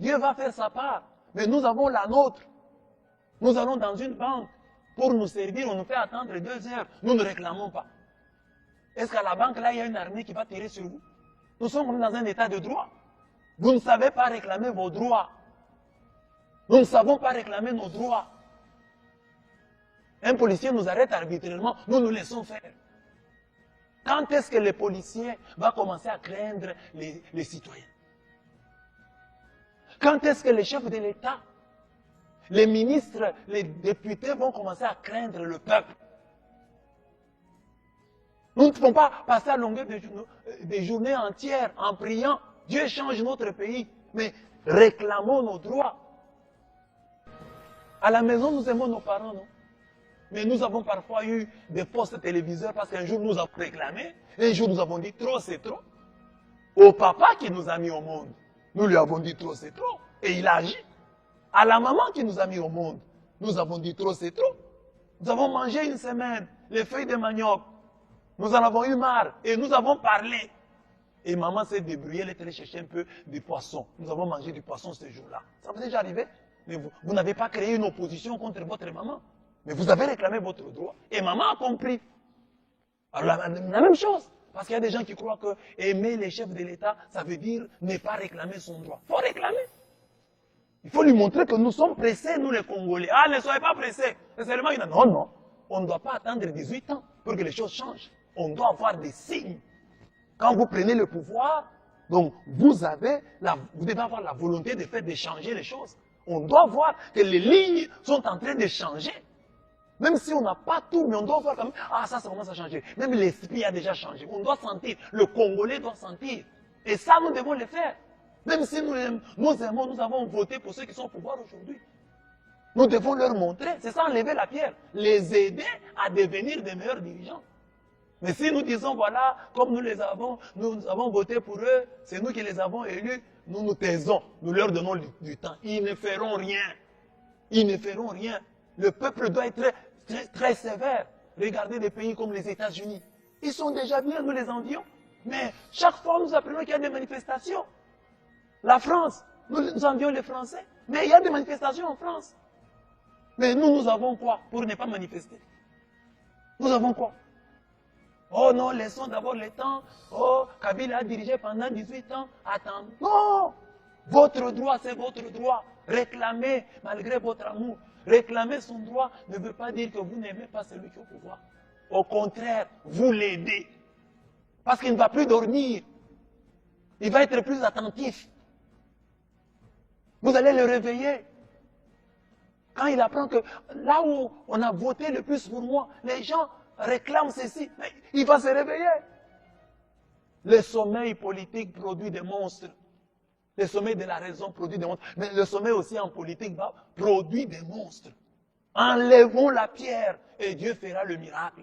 Dieu va faire sa part. Mais nous avons la nôtre. Nous allons dans une banque pour nous servir, on nous fait attendre 2 heures. Nous ne réclamons pas. Est-ce qu'à la banque, là, il y a une armée qui va tirer sur vous? Nous sommes dans un état de droit. Vous ne savez pas réclamer vos droits. Nous ne savons pas réclamer nos droits. Un policier nous arrête arbitrairement, nous nous laissons faire. Quand est-ce que les policiers vont commencer à craindre les citoyens? Quand est-ce que les chefs de l'État, les ministres, les députés vont commencer à craindre le peuple? Nous ne pouvons pas passer à longueur des journées entières en priant. Dieu change notre pays, mais réclamons nos droits. À la maison, nous aimons nos parents, non? Mais nous avons parfois eu des postes téléviseurs parce qu'un jour nous avons réclamé, un jour nous avons dit trop c'est trop. Au papa qui nous a mis au monde, nous lui avons dit trop c'est trop. Et il a agi. À la maman qui nous a mis au monde, nous avons dit trop c'est trop. Nous avons mangé une semaine les feuilles de manioc. Nous en avons eu marre et nous avons parlé. Et maman s'est débrouillée, elle est allée chercher un peu de poisson. Nous avons mangé du poisson ce jour-là. Ça vous est déjà arrivé? Mais vous n'avez pas créé une opposition contre votre maman. Mais vous avez réclamé votre droit. Et maman a compris. Alors la même chose. Parce qu'il y a des gens qui croient que aimer les chefs de l'État, ça veut dire ne pas réclamer son droit. Il faut réclamer. Il faut lui montrer que nous sommes pressés, nous les Congolais. Ah, ne soyez pas pressés. Et seulement il a dit, non, non. On ne doit pas attendre 18 ans pour que les choses changent. On doit avoir des signes. Quand vous prenez le pouvoir, donc vous devez avoir la volonté de faire de changer les choses. On doit voir que les lignes sont en train de changer. Même si on n'a pas tout, mais on doit voir quand même, ah ça commence à changer. Même l'esprit a déjà changé. On doit sentir, le Congolais doit sentir. Et ça, nous devons le faire. Même si nous aimons, nous avons voté pour ceux qui sont au pouvoir aujourd'hui. Nous devons leur montrer, c'est ça enlever la pierre, les aider à devenir des meilleurs dirigeants. Mais si nous disons, voilà, comme nous avons voté pour eux, c'est nous qui les avons élus, nous nous taisons, nous leur donnons du temps. Ils ne feront rien. Ils ne feront rien. Le peuple doit être très sévère. Regardez des pays comme les États-Unis. Ils sont déjà bien, nous les envions. Mais chaque fois, nous apprenons qu'il y a des manifestations. La France, nous envions les Français. Mais il y a des manifestations en France. Mais nous avons quoi pour ne pas manifester? Nous avons quoi? Oh non, laissons d'abord le temps. Oh, Kabila a dirigé pendant 18 ans. Attends. Non! Votre droit, c'est votre droit. Réclamez malgré votre amour. Réclamer son droit ne veut pas dire que vous n'aimez pas celui qui est au pouvoir. Au contraire, vous l'aidez. Parce qu'il ne va plus dormir. Il va être plus attentif. Vous allez le réveiller. Quand il apprend que là où on a voté le plus pour moi, les gens réclament ceci, mais il va se réveiller. Le sommeil politique produit des monstres. Le sommeil de la raison produit des monstres. Mais le sommeil aussi en politique produit des monstres. Enlevons la pierre et Dieu fera le miracle.